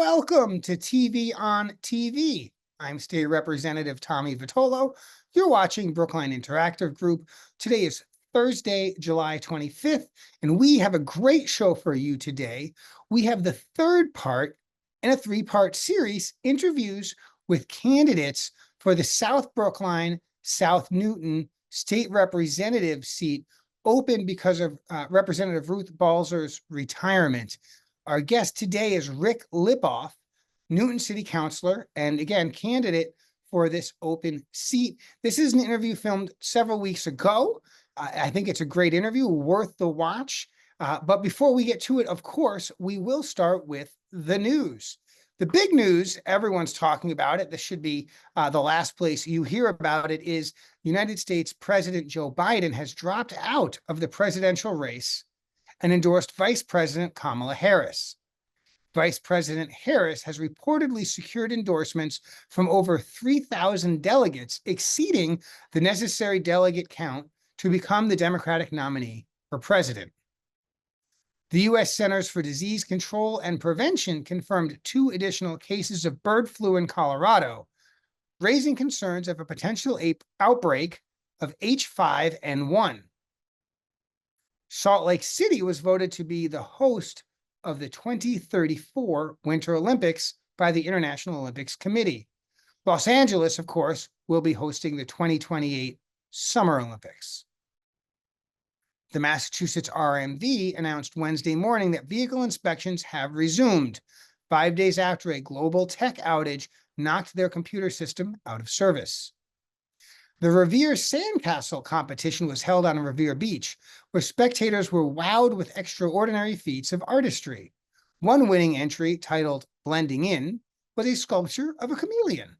welcome to TV on TV. I'm State Representative Tommy Vitolo. You're watching Brookline Interactive Group. Today is Thursday, July 25th, and we have a great show for you today. We have the third part in a three-part series, interviews with candidates for the South Brookline, South Newton state representative seat, open because of Representative Ruth Balzer's retirement. Our guest today is Rick Lipof, Newton City Councilor, and again, candidate for this open seat. This is an interview filmed several weeks ago. I think it's a great interview, worth the watch. But before we get to it, of course, we will start with the news. The big news, everyone's talking about it, this should be the last place you hear about it, is United States President Joe Biden has dropped out of the presidential race and endorsed Vice President Kamala Harris. Vice President Harris has reportedly secured endorsements from over 3,000 delegates, exceeding the necessary delegate count to become the Democratic nominee for president. The U.S. Centers for Disease Control and Prevention confirmed 2 additional cases of bird flu in Colorado, raising concerns of a potential outbreak of H5N1. Salt Lake City was voted to be the host of the 2034 Winter Olympics by the International Olympics Committee. Los Angeles, of course, will be hosting the 2028 Summer Olympics. The Massachusetts RMV announced Wednesday morning that vehicle inspections have resumed, 5 days after a global tech outage knocked their computer system out of service. The Revere Sandcastle competition was held on Revere Beach, where spectators were wowed with extraordinary feats of artistry. One winning entry, titled Blending In, was a sculpture of a chameleon.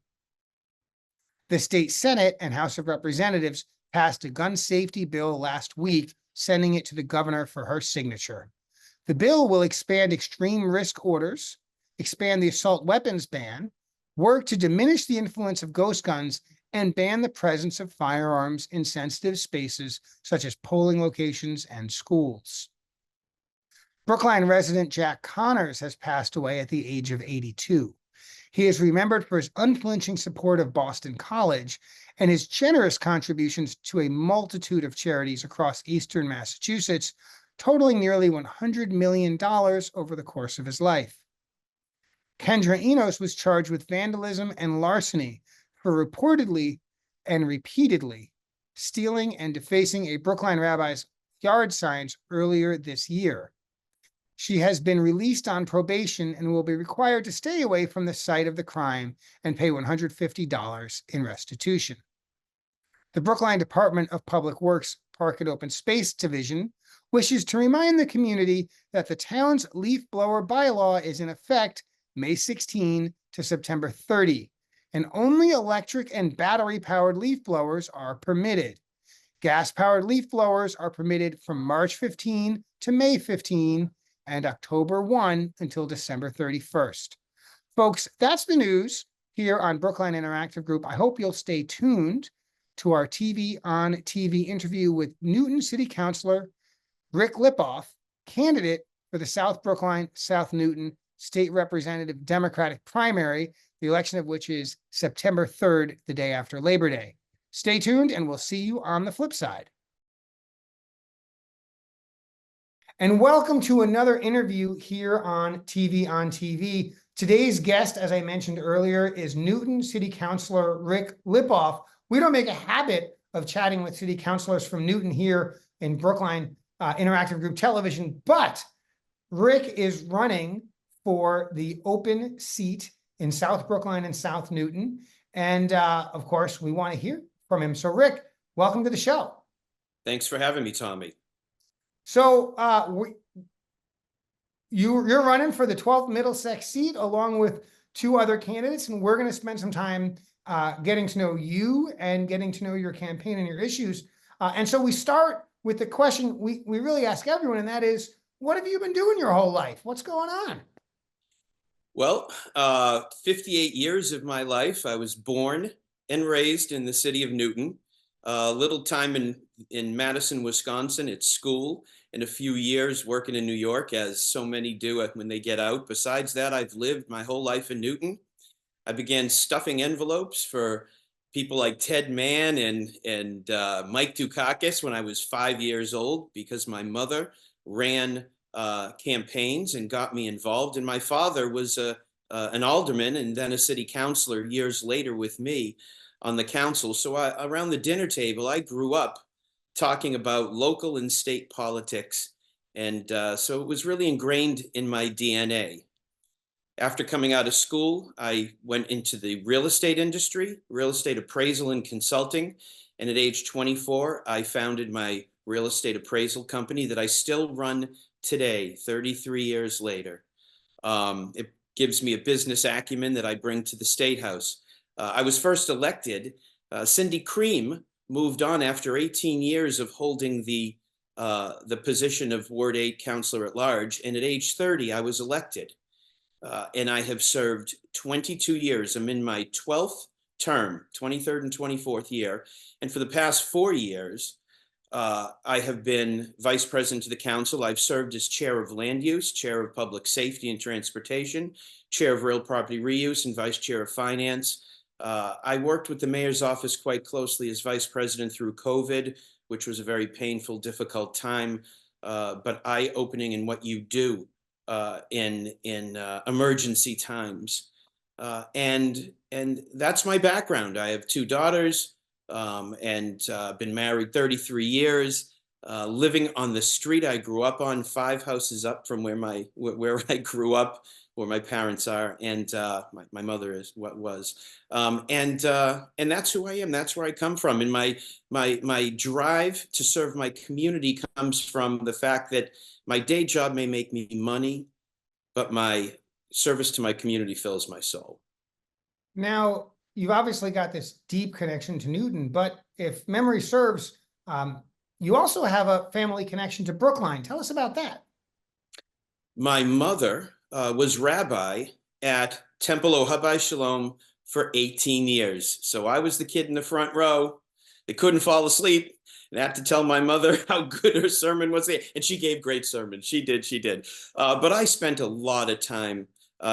The state Senate and House of Representatives passed a gun safety bill last week, sending it to the governor for her signature. The bill will expand extreme risk orders, expand the assault weapons ban, work to diminish the influence of ghost guns, and ban the presence of firearms in sensitive spaces such as polling locations and schools. Brookline resident Jack Connors has passed away at the age of 82. He is remembered for his unflinching support of Boston College and his generous contributions to a multitude of charities across eastern Massachusetts, totaling nearly $100 million over the course of his life. Kendra Enos was charged with vandalism and larceny for reportedly and repeatedly stealing and defacing a Brookline rabbi's yard signs earlier this year. She has been released on probation and will be required to stay away from the site of the crime and pay $150 in restitution. The Brookline Department of Public Works Park and Open Space Division wishes to remind the community that the town's leaf blower bylaw is in effect May 16 to September 30. And only electric and battery-powered leaf blowers are permitted. Gas-powered leaf blowers are permitted from March 15 to May 15 and October 1 until December 31st. Folks, that's the news here on Brookline Interactive Group. I hope you'll stay tuned to our TV on TV interview with Newton City Councilor Rick Lipof, candidate for the South Brookline, South Newton State Representative Democratic primary, the election of which is September 3rd, the day after Labor Day. Stay tuned, and we'll see you on the flip side. And welcome to another interview here on TV. Today's guest, as I mentioned earlier, is Newton City Councilor Rick Lipof. We don't make a habit of chatting with city councilors from Newton here in Brookline Interactive Group Television, but Rick is running for the open seat in South Brookline and South Newton. And of course, we want to hear from him. So Rick, welcome to the show. Thanks for having me, Tommy. So you're running for the 12th Middlesex seat along with 2 other candidates, and we're going to spend some time getting to know you and getting to know your campaign and your issues. And so we start with the question we really ask everyone, and that is, what have you been doing your whole life? What's going on? Well, 58 years of my life. I was born and raised in the city of Newton, a little time in in Madison, Wisconsin at school, and a few years working in New York, as so many do when they get out. Besides that, I've lived my whole life in Newton. I began stuffing envelopes for people like Ted Mann and Mike Dukakis when I was 5 years old, because my mother ran campaigns and got me involved. And my father was an alderman and then a city councilor years later with me on the council. So around the dinner table, I grew up talking about local and state politics. And so it was really ingrained in my DNA. After coming out of school, I went into the real estate industry, real estate appraisal and consulting. And at age 24, I founded my real estate appraisal company that I still run today, 33 years later. It gives me a business acumen that I bring to the State House. I was first elected. Cindy Cream moved on after 18 years of holding the position of Ward 8 Councilor at Large. And at age 30, I was elected. And I have served 22 years. I'm in my 12th term, 23rd and 24th year. And for the past 4 years, I have been vice president of the council. I've served as chair of land use, chair of public safety and transportation, chair of real property reuse, and vice chair of finance. I worked with the mayor's office quite closely as vice president through COVID, which was a very painful, difficult time, but eye-opening in what you do in emergency times. And that's my background. I have 2 daughters and been married 33 years, living on the street I grew up on, 5 houses up from where I grew up, where my parents are, and my mother was. And that's who I am. That's where I come from. And my drive to serve my community comes from the fact that my day job may make me money, but my service to my community fills my soul. Now, you've obviously got this deep connection to Newton, but if memory serves, you also have a family connection to Brookline. Tell us about that. My mother was rabbi at Temple Ohabai Shalom for 18 years. So I was the kid in the front row that couldn't fall asleep and had to tell my mother how good her sermon was. And she gave great sermons. She did. But I spent a lot of time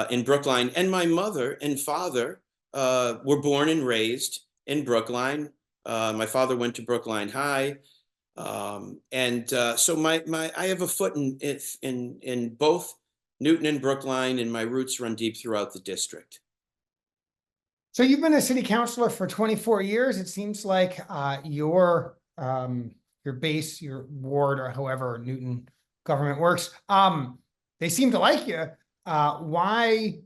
in Brookline. And my mother and father were born and raised in Brookline. My father went to Brookline High. So I have a foot in both Newton and Brookline, and my roots run deep throughout the district. So you've been a city councilor for 24 years. It seems like your base, your ward, or however Newton government works, they seem to like you. Why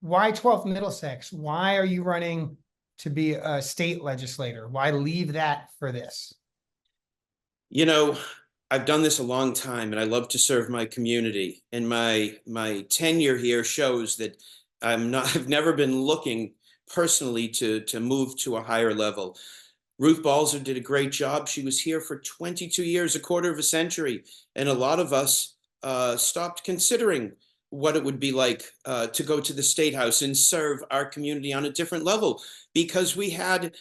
12th Middlesex? Why are you running to be a state legislator? Why leave that for this? You know, I've done this a long time, and I love to serve my community. And my tenure here shows that I've never been looking personally to move to a higher level. Ruth Balzer did a great job. She was here for 22 years, a quarter of a century, and a lot of us stopped considering what it would be like to go to the State House and serve our community on a different level, because we had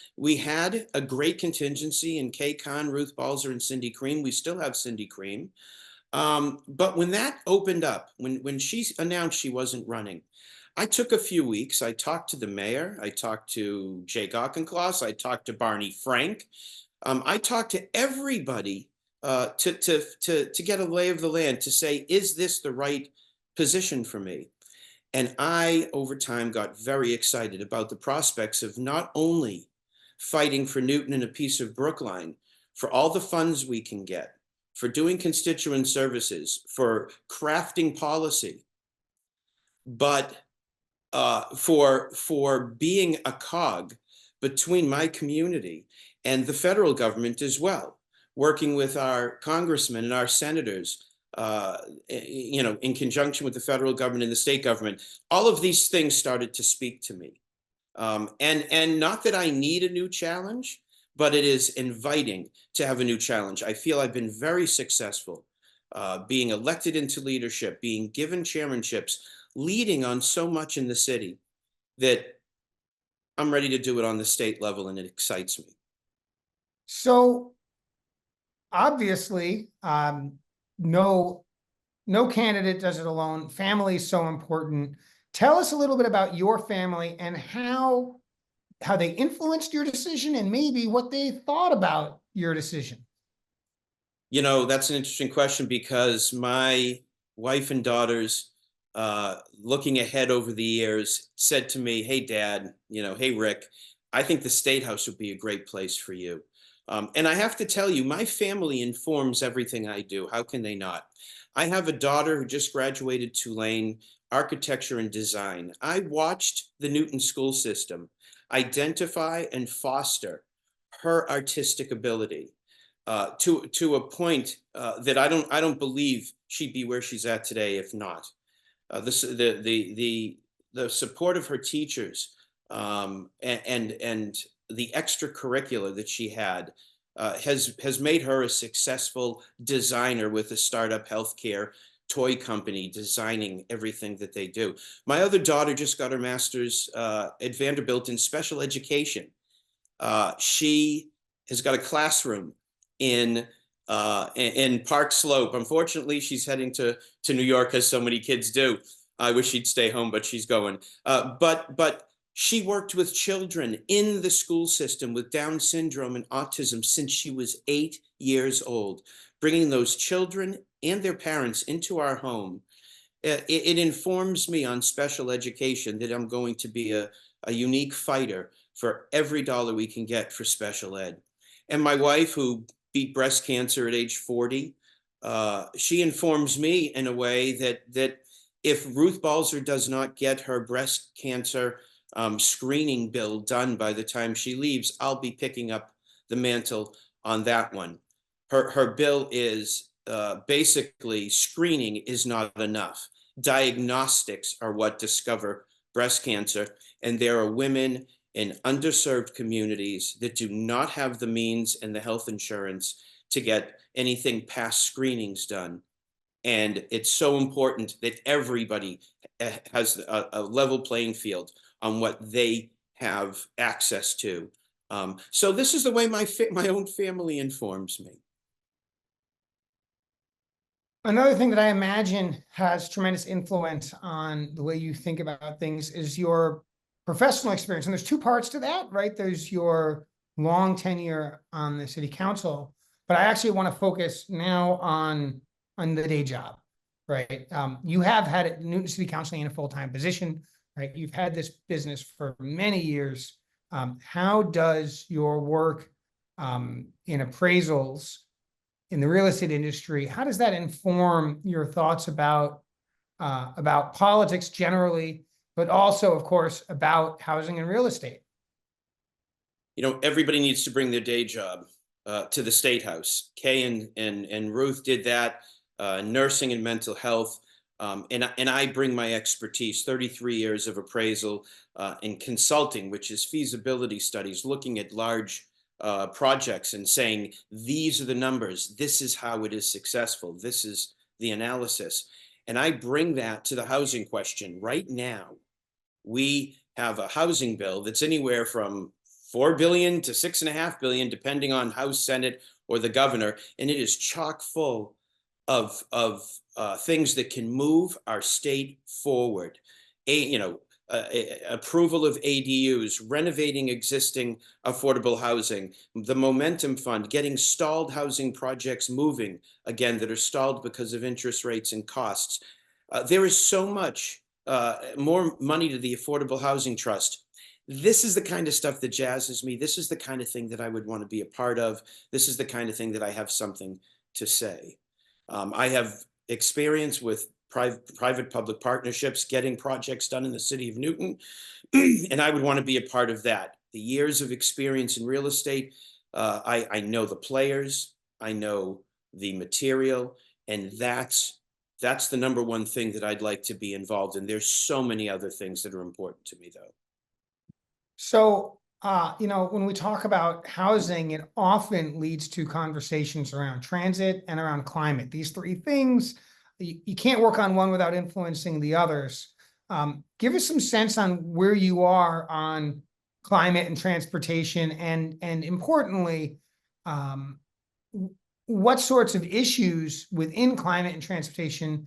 a great contingency in Kay Kahn, Ruth Balzer, and Cindy Cream. We still have Cindy Cream. But when that opened up, when she announced she wasn't running, I took a few weeks. I talked to the mayor. I talked to Jake Auchincloss. I talked to Barney Frank. I talked to everybody to get a lay of the land, to say, is this the right position for me? And I, over time, got very excited about the prospects of not only fighting for Newton and a piece of Brookline, for all the funds we can get, for doing constituent services, for crafting policy, but for being a cog between my community and the federal government as well, working with our congressmen and our senators, in conjunction with the federal government and the state government. All of these things started to speak to me. And not that I need a new challenge, but it is inviting to have a new challenge. I feel I've been very successful being elected into leadership, being given chairmanships, leading on so much in the city, that I'm ready to do it on the state level, and it excites me. So obviously, no candidate does it alone. Family is so important. Tell us a little bit about your family and how they influenced your decision and maybe what they thought about your decision. You know, that's an interesting question because my wife and daughters, looking ahead over the years, said to me, "Hey, Dad, hey, Rick, I think the State House would be a great place for you." And I have to tell you, my family informs everything I do. How can they not? I have a daughter who just graduated Tulane, architecture and design. I watched the Newton school system identify and foster her artistic ability to a point that I don't believe she'd be where she's at today if not. The support of her teachers, and the extracurricular that she had has made her a successful designer with a startup healthcare toy company designing everything that they do. My other daughter just got her master's at Vanderbilt in special education. She has got a classroom in Park Slope. Unfortunately, she's heading to New York, as so many kids do. I wish she'd stay home, but she's going. But she worked with children in the school system with Down syndrome and autism since she was 8 years old, bringing those children and their parents into our home. It informs me on special education that I'm going to be a unique fighter for every dollar we can get for special ed. And my wife, who beat breast cancer at age 40, she informs me in a way that if Ruth Balzer does not get her breast cancer screening bill done by the time she leaves, I'll be picking up the mantle on that one. Her bill is basically screening is not enough. Diagnostics are what discover breast cancer, and there are women in underserved communities that do not have the means and the health insurance to get anything past screenings done. And it's so important that everybody has a level playing field on what they have access to. So this is the way my own family informs me. Another thing that I imagine has tremendous influence on the way you think about things is your professional experience. And there's two parts to that, right? There's your long tenure on the city council, but I actually want to focus now on the day job, right? You have had it Newton City Council in a full-time position, right? You've had this business for many years. How does your work in appraisals in the real estate industry, how does that inform your thoughts about politics generally, but also, of course, about housing and real estate? Everybody needs to bring their day job to the State House. Kay and Ruth did that, nursing and mental health. And I bring my expertise, 33 years of appraisal and consulting, which is feasibility studies, looking at large projects and saying, these are the numbers, this is how it is successful, this is the analysis. And I bring that to the housing question. Right now, we have a housing bill that's anywhere from 4 billion to 6.5 billion, depending on House, Senate, or the governor. And it is chock full of things that can move our state forward. Approval of ADUs, renovating existing affordable housing, the Momentum Fund, getting stalled housing projects moving again that are stalled because of interest rates and costs. There is so much more money to the Affordable Housing Trust. This is the kind of stuff that jazzes me. This is the kind of thing that I would want to be a part of. This is the kind of thing that I have something to say. I have experience with private-public partnerships, getting projects done in the city of Newton, and I would want to be a part of that. The years of experience in real estate, I know the players, I know the material, and that's the number one thing that I'd like to be involved in. There's so many other things that are important to me, though. So, when we talk about housing, it often leads to conversations around transit and around climate. These three things, you can't work on one without influencing the others. Give us some sense on where you are on climate and transportation, and importantly, what sorts of issues within climate and transportation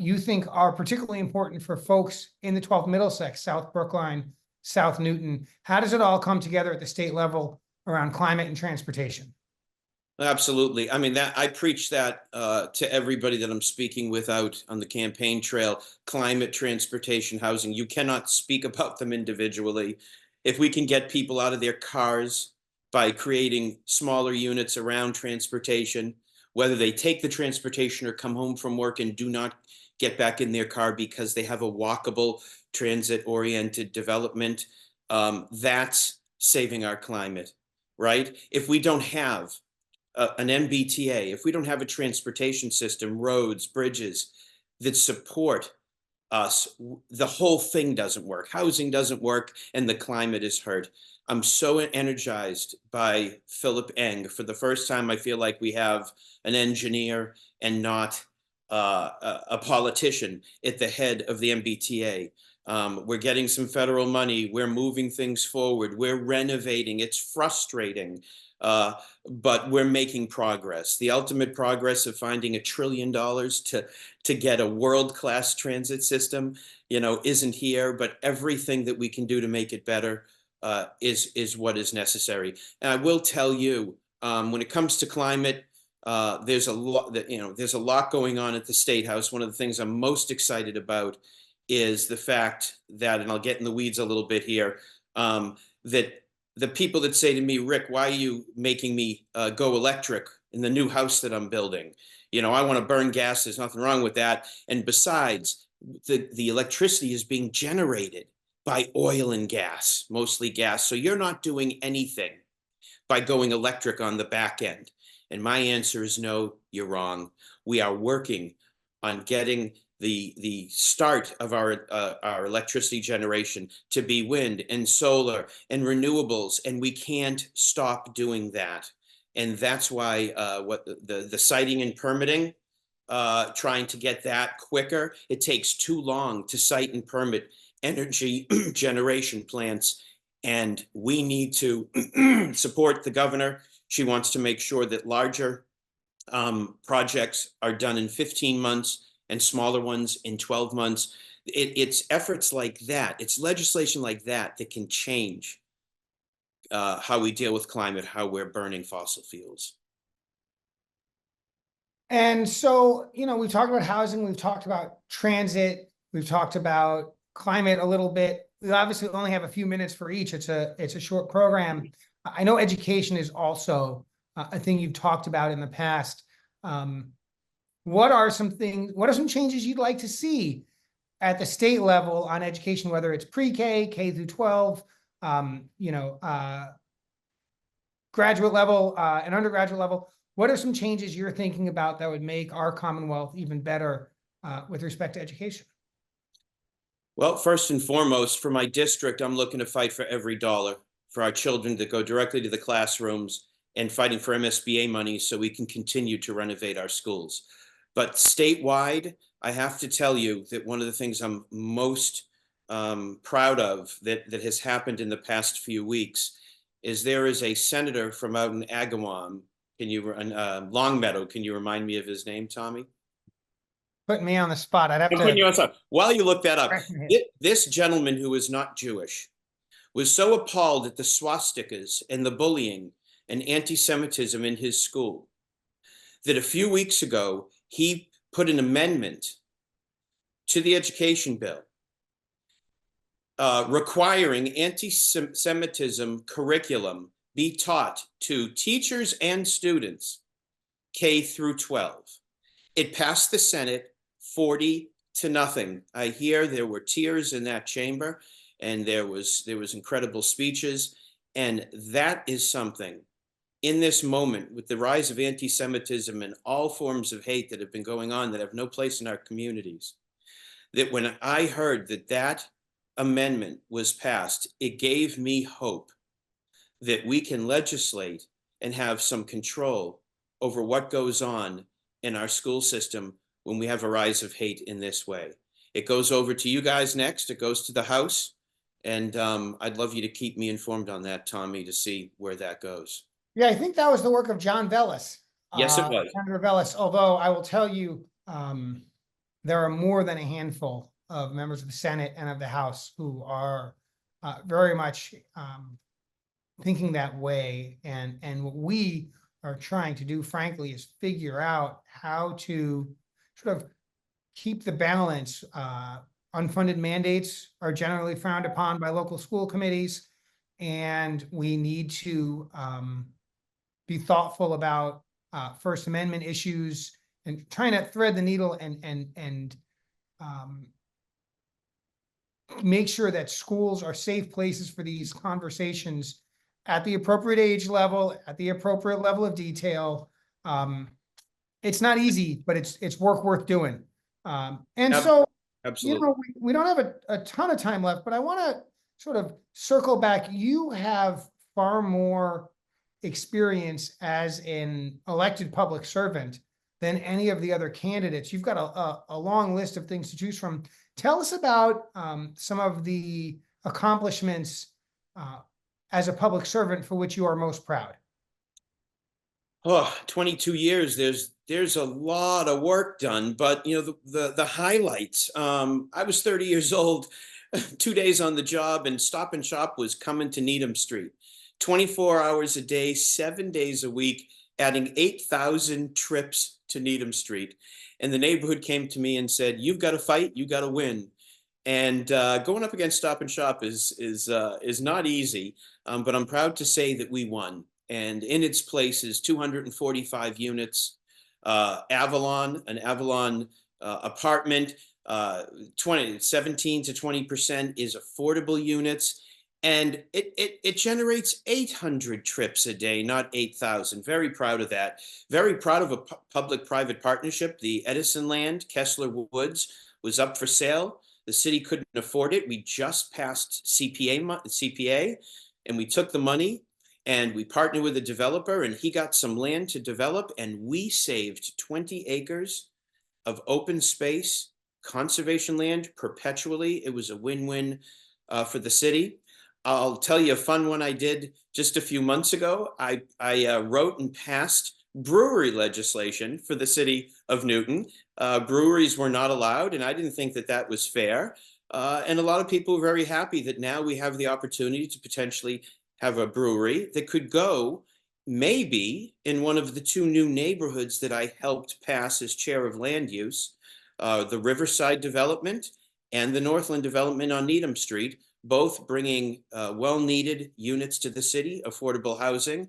you think are particularly important for folks in the 12th Middlesex, South Brookline, South Newton? How does it all come together at the state level around climate and transportation? Absolutely. I mean, that I preach that to everybody that I'm speaking with out on the campaign trail. Climate, transportation, housing. You cannot speak about them individually. If we can get people out of their cars by creating smaller units around transportation, whether they take the transportation or come home from work and do not get back in their car because they have a walkable, transit-oriented development, that's saving our climate, right? If we don't have an MBTA, if we don't have a transportation system, roads, bridges that support us, the whole thing doesn't work. Housing doesn't work, and the climate is hurt. I'm so energized by Philip Eng. For the first time, I feel like we have an engineer and not a politician at the head of the MBTA. We're getting some federal money. We're moving things forward. We're renovating. It's frustrating, but we're making progress. The ultimate progress of finding $1 trillion to get a world-class transit system, isn't here. But everything that we can do to make it better is what is necessary. And I will tell you, when it comes to climate, there's a lot there's a lot going on at the State House. One of the things I'm most excited about is the fact that, and I'll get in the weeds a little bit here, that the people that say to me, Rick, why are you making me go electric in the new house that I'm building? I want to burn gas. There's nothing wrong with that. And besides, the electricity is being generated by oil and gas, mostly gas. So you're not doing anything by going electric on the back end. And my answer is no, you're wrong. We are working on getting the start of our electricity generation to be wind and solar and renewables, and we can't stop doing that. And that's why what the siting and permitting, trying to get that quicker. It takes too long to site and permit energy generation plants, and we need to support the governor. She wants to make sure that larger projects are done in 15 months and smaller ones in 12 months. It's efforts like that, it's legislation like that that can change how we deal with climate, how we're burning fossil fuels. And so, we've talked about housing, we've talked about transit, we've talked about climate a little bit. We obviously only have a few minutes for each. It's a short program. I know education is also a thing you've talked about in the past. What are some changes you'd like to see at the state level on education, whether it's pre-K, K through 12, graduate level, and undergraduate level? What are some changes you're thinking about that would make our Commonwealth even better with respect to education? Well, first and foremost, for my district, I'm looking to fight for every dollar for our children that go directly to the classrooms, and fighting for MSBA money so we can continue to renovate our schools. But statewide, I have to tell you that one of the things I'm most proud of that has happened in the past few weeks is there is a senator from out in Agawam, Longmeadow. Can you remind me of his name, Tommy? Putting me on the spot. I'd have I'm to. putting you on spot. While you look that up, this gentleman who is not Jewish was so appalled at the swastikas and the bullying and anti-Semitism in his school that a few weeks ago, he put an amendment to the education bill requiring anti-Semitism curriculum be taught to teachers and students K through 12. It passed the Senate 40-0. I hear there were tears in that chamber, and there was incredible speeches, and that is something in this moment with the rise of anti-Semitism and all forms of hate that have been going on that have no place in our communities, that when I heard that amendment was passed, it gave me hope that we can legislate and have some control over what goes on in our school system when we have a rise of hate in this way. It goes over to you guys next. It goes to the House. And I'd love you to keep me informed on that, Tommy, to see where that goes. Yeah, I think that was the work of John Vellis. Yes, it was. Senator Vellis, although I will tell you, there are more than a handful of members of the Senate and of the House who are very much thinking that way. And what we are trying to do, frankly, is figure out how to sort of keep the balance. Unfunded mandates are generally frowned upon by local school committees, and we need to be thoughtful about First Amendment issues and trying to thread the needle and make sure that schools are safe places for these conversations at the appropriate age level, at the appropriate level of detail. It's not easy, but it's work worth doing. And so, Absolutely. we don't have a ton of time left, but I want to sort of circle back. You have far more experience as an elected public servant than any of the other candidates. You've got a long list of things to choose from. Tell us about some of the accomplishments as a public servant for which you are most proud. Oh, 22 years. There's a lot of work done, but the highlights. I was 30 years old, 2 days on the job, and Stop and Shop was coming to Needham Street, 24 hours a day, 7 days a week, adding 8,000 trips to Needham Street. And the neighborhood came to me and said, "You've got to fight, you got to win." And going up against Stop and Shop is not easy, but I'm proud to say that we won. And in its place is 245 units. An Avalon apartment, 17 to 20% is affordable units. And it generates 800 trips a day, not 8,000. Very proud of that. Very proud of a public-private partnership. The Edison land, Kessler Woods, was up for sale. The city couldn't afford it. We just passed CPA, and we took the money and we partnered with a developer, and he got some land to develop, and we saved 20 acres of open space, conservation land perpetually. It was a win-win for the city. I'll tell you a fun one I did just a few months ago. I wrote and passed brewery legislation for the city of Newton. Breweries were not allowed, and I didn't think that that was fair. And a lot of people were very happy that now we have the opportunity to potentially have a brewery that could go maybe in one of the two new neighborhoods that I helped pass as chair of land use, the Riverside development and the Northland development on Needham Street, both bringing well-needed units to the city, affordable housing,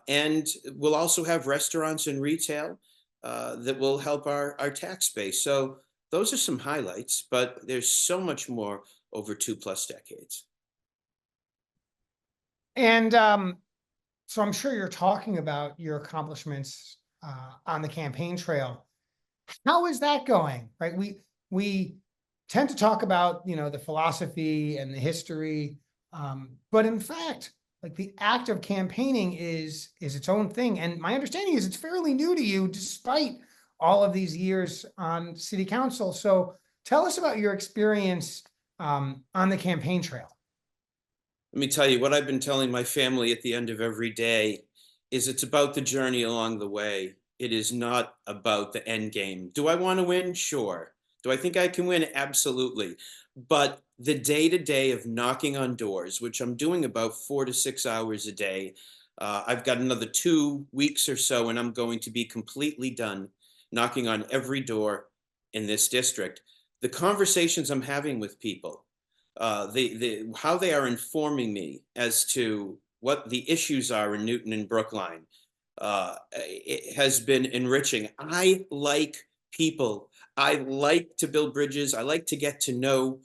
and we'll also have restaurants and retail that will help our tax base. So those are some highlights, but there's so much more over 2+ decades. And so I'm sure you're talking about your accomplishments on the campaign trail. How is that going? Right? We tend to talk about, the philosophy and the history, but in fact, like, the act of campaigning is its own thing. And my understanding is it's fairly new to you, despite all of these years on city council. So tell us about your experience on the campaign trail. Let me tell you what I've been telling my family at the end of every day is it's about the journey along the way. It is not about the end game. Do I want to win? Sure. Do I think I can win? Absolutely. But the day-to-day of knocking on doors, which I'm doing about 4 to 6 hours a day, I've got another 2 weeks or so, and I'm going to be completely done knocking on every door in this district. The conversations I'm having with people, how they are informing me as to what the issues are in Newton and Brookline, it has been enriching. I like people. I like to build bridges. I like to get to know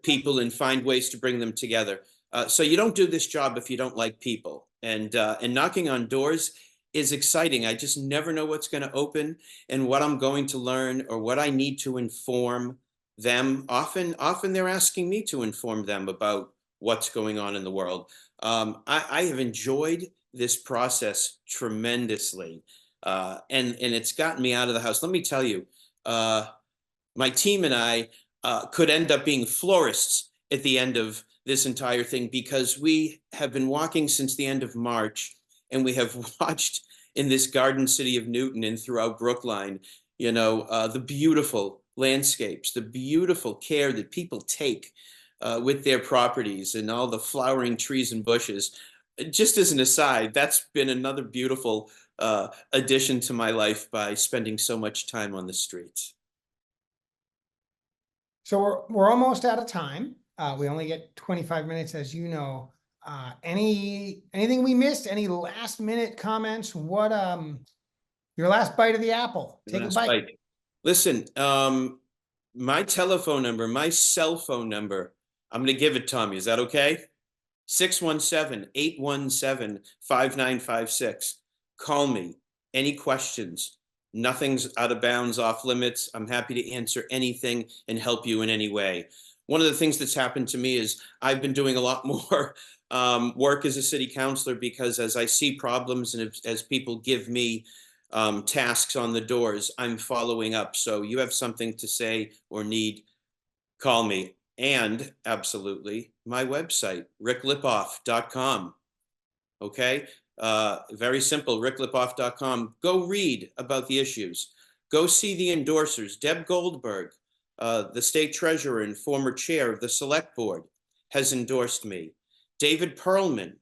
people and find ways to bring them together. So you don't do this job if you don't like people. And knocking on doors is exciting. I just never know what's going to open and what I'm going to learn or what I need to inform them. Often they're asking me to inform them about what's going on in the world. I have enjoyed this process tremendously, and it's gotten me out of the house. Let me tell you, my team and I could end up being florists at the end of this entire thing, because we have been walking since the end of March, and we have watched in this garden city of Newton and throughout Brookline. You know, the beautiful landscapes, the beautiful care that people take with their properties, and all the flowering trees and bushes. Just as an aside, that's been another beautiful addition to my life by spending so much time on the streets. So we're almost out of time. We only get 25 minutes, as you know. Anything we missed? Any last minute comments? What your last bite of the apple? Take a Last bite. bite. Listen, my telephone number, my cell phone number, I'm going to give it, Tommy. Is that okay? 617-817-5956. Call me. Any questions? Nothing's out of bounds, off limits. I'm happy to answer anything and help you in any way. One of the things that's happened to me is I've been doing a lot more work as a city councilor, because as I see problems and as people give me tasks on the doors, I'm following up. So you have something to say or need, call me. And absolutely, my website, ricklipof.com. Okay, very simple, ricklipof.com. Go read about the issues. Go see the endorsers. Deb Goldberg, the state treasurer and former chair of the select board, has endorsed me. David Perlman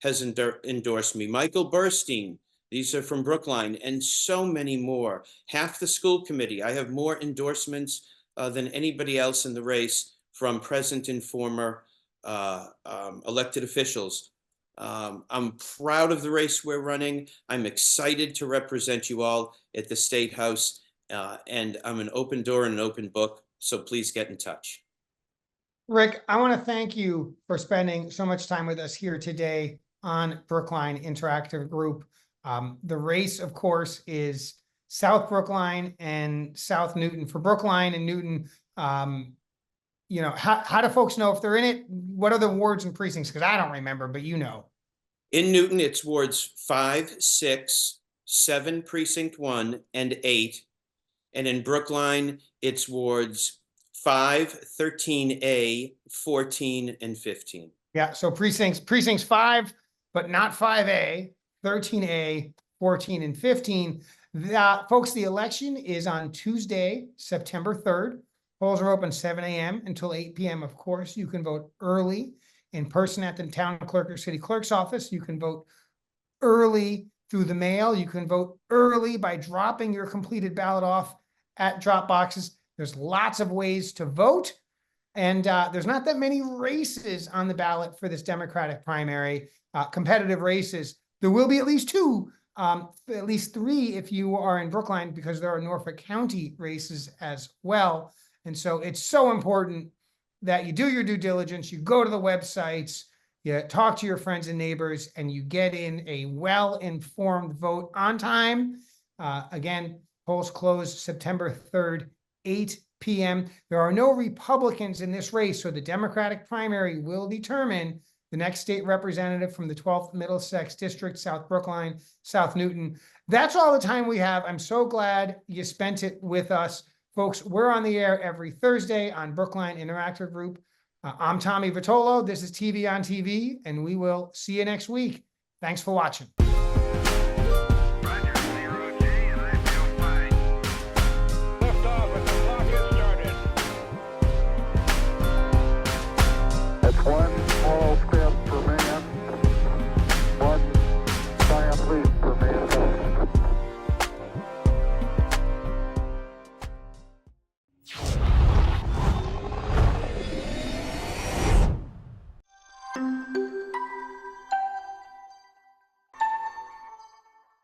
has endorsed me. Michael Burstein, these are from Brookline, and so many more. Half the school committee. I have more endorsements than anybody else in the race, from present and former elected officials. I'm proud of the race we're running. I'm excited to represent you all at the State House, and I'm an open door and an open book, so please get in touch. Rick, I want to thank you for spending so much time with us here today on Brookline Interactive Group. The race, of course, is South Brookline and South Newton. For Brookline and Newton, you know, how do folks know if they're in it? What are the wards and precincts? Because I don't remember, but you know. In Newton, it's wards 5, 6, 7, precinct 1, and 8. And in Brookline, it's wards 5, 13A, 14, and 15. Yeah, so precincts 5, but not 5A, 13A, 14, and 15. Folks, the election is on Tuesday, September 3rd. Polls are open 7 a.m. until 8 p.m. Of course, you can vote early in person at the town clerk or city clerk's office. You can vote early through the mail. You can vote early by dropping your completed ballot off at drop boxes. There's lots of ways to vote. And there's not that many races on the ballot for this Democratic primary, competitive races. There will be at least 2, at least 3 if you are in Brookline, because there are Norfolk County races as well. And so it's so important that you do your due diligence, you go to the websites, you talk to your friends and neighbors, and you get in a well-informed vote on time. Again, polls close September 3rd, 8 p.m. There are no Republicans in this race, so the Democratic primary will determine the next state representative from the 12th Middlesex District, South Brookline, South Newton. That's all the time we have. I'm so glad you spent it with us. Folks, we're on the air every Thursday on Brookline Interactive Group. I'm Tommy Vitolo. This is TV on TV, and we will see you next week. Thanks for watching.